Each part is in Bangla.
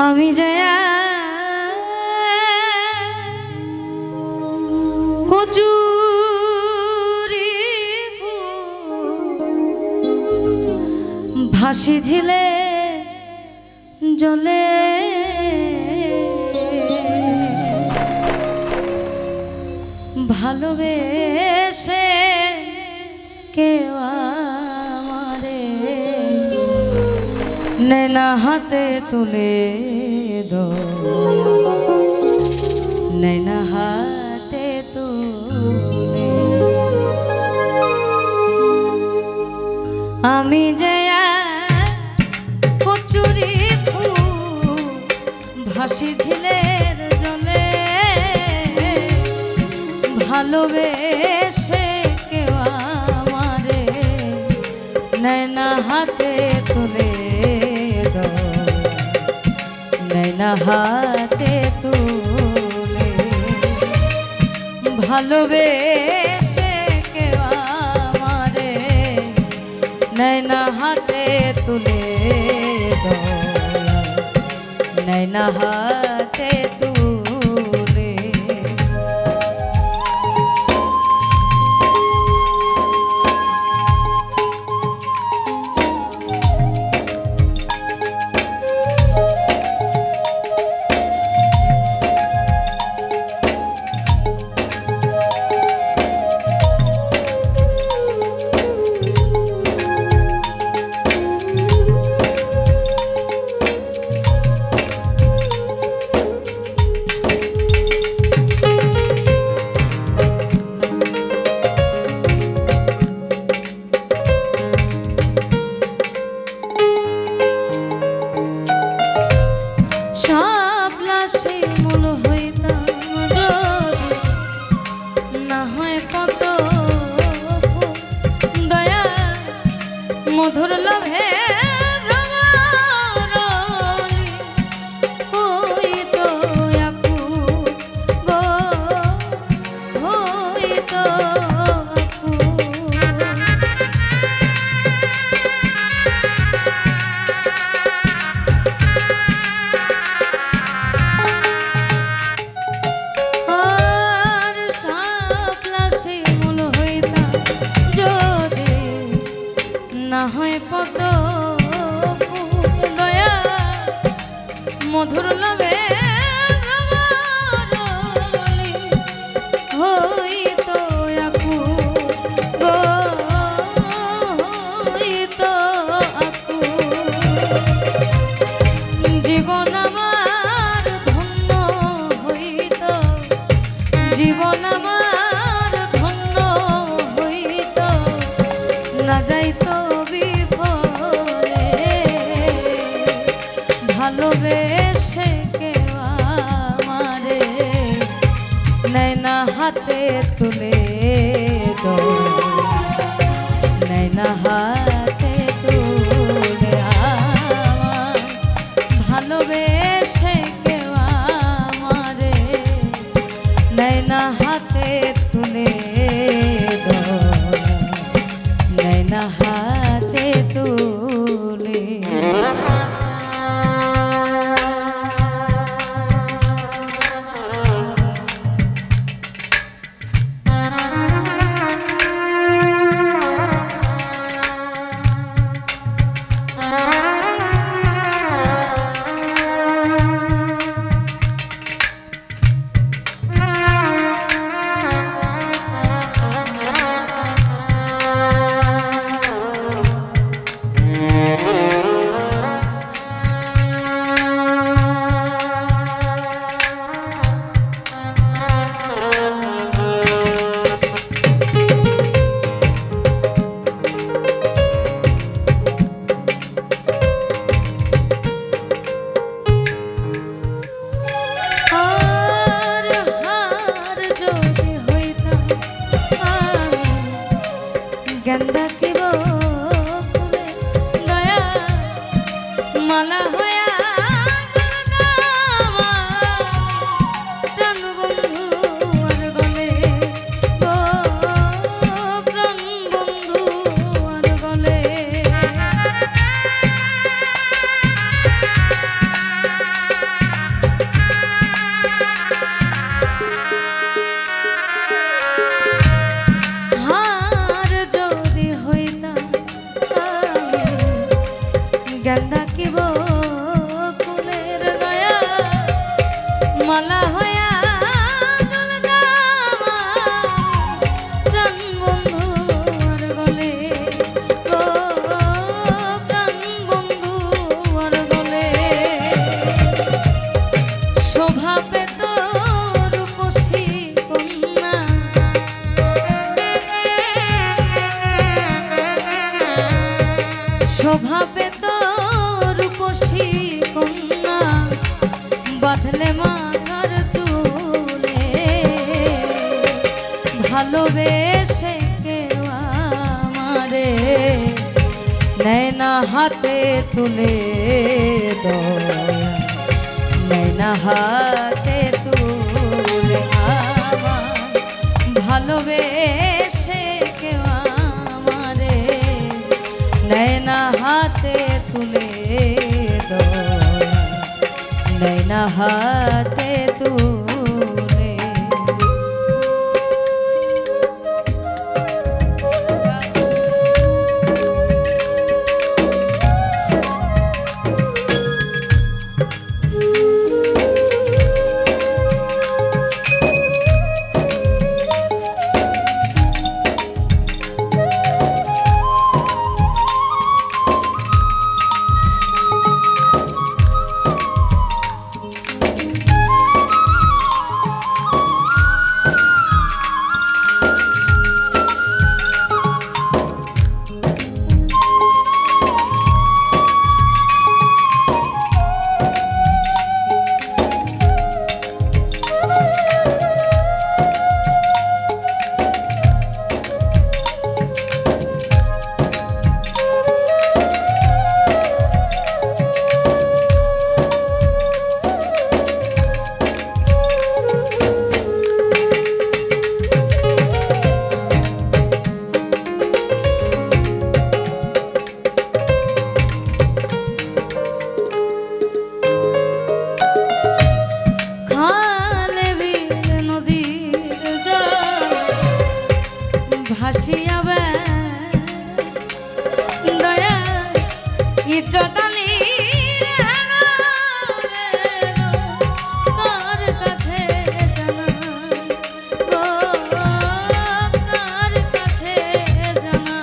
আমি জয়া কচুরি ভাসি ঝিলে জলে ভালোবেসে কেউ আমারে নেনা হাতে তুলে দো, নেনা হাতে তুলে। আমি জয়া কচুরি ভাসি ঝিলের জলে ভালোবেসে কেউ আমারে নেনা হাতে তুলে দো, নেনা হাতে তুলে। ভালোবেসে কেউ আমারে নেনা হাতে তুলে দো, নেনা হাতে তুলে। মধুর লোভে মধুর লোভে হইত আকুল গো, হইত আকুল। জীবন আমার ধন্য হইত, জীবন আমার ধন্য হইত না যাইত বিফলে। ভালোবেসে কেউ আমারে নেনা হাতে তুলে দো, নেনা হাতে তুলে। আমার ভালোবেসে কেউ আমারে নেনা হাতে তুলে দো, নেনা হাতে তুলে। গেন্দা কি বলে দয়া মালা হয়া প্রাণ বন্ধু আর গলে গো, প্রাণ বন্ধু আর গলে। শোভাবে তো রূপসী কন্যা বাঁধলে মাথার চুলে ভালোবেসে কেউ আমারে নেয় না হাতে তুলে নেয় না হাতে তুলে আমার ভালোবেসে কেউ আমারে নেয় না হাতে তুলে নেয় না হাতে তুলে। ভাসিয়া দয়া ইজ্জতালি কার কাছে জানা কার কাছে জানা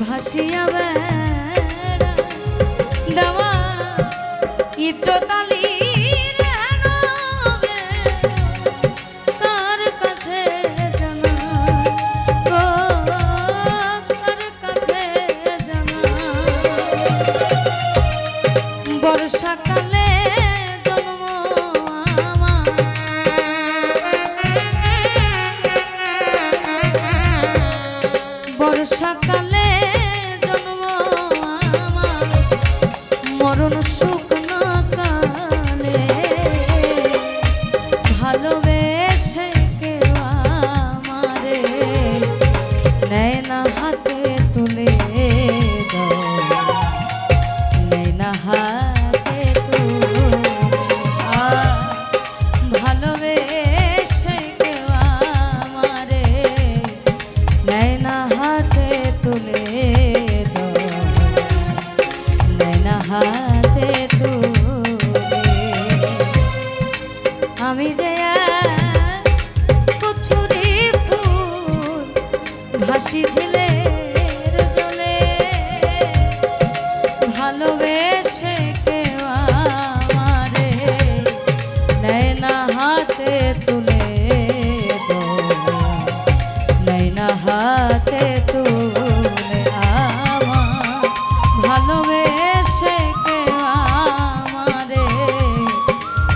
ভাসিয়া বেড়া দেওয়া ইজ্জতালি কার কাছে জানা কার কাছে জানা বর্ষাকালে জন্ম আমার বর্ষাকালে মরণ শুকনো কালে ভালোবেসে কেউ আমারে নেয় না হাতে তুলে নেয় না হাতে তুলে ভালোবেসে কেউ আমারে নেয় না হাতে তুলে হাতে তুলে আমি যে কচুরি ফুল ভাসি ঝিলের জলে ভালোবেসে কেউ আমারে নেয় না হাতে তুলে নেয় না হাতে তুলে আমার ভালোবেসে কেউ আমারে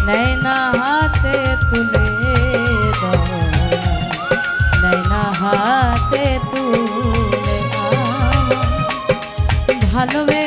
নেয় না হাতে তুলে নেয় না হাতে তুলে ভালোবেসে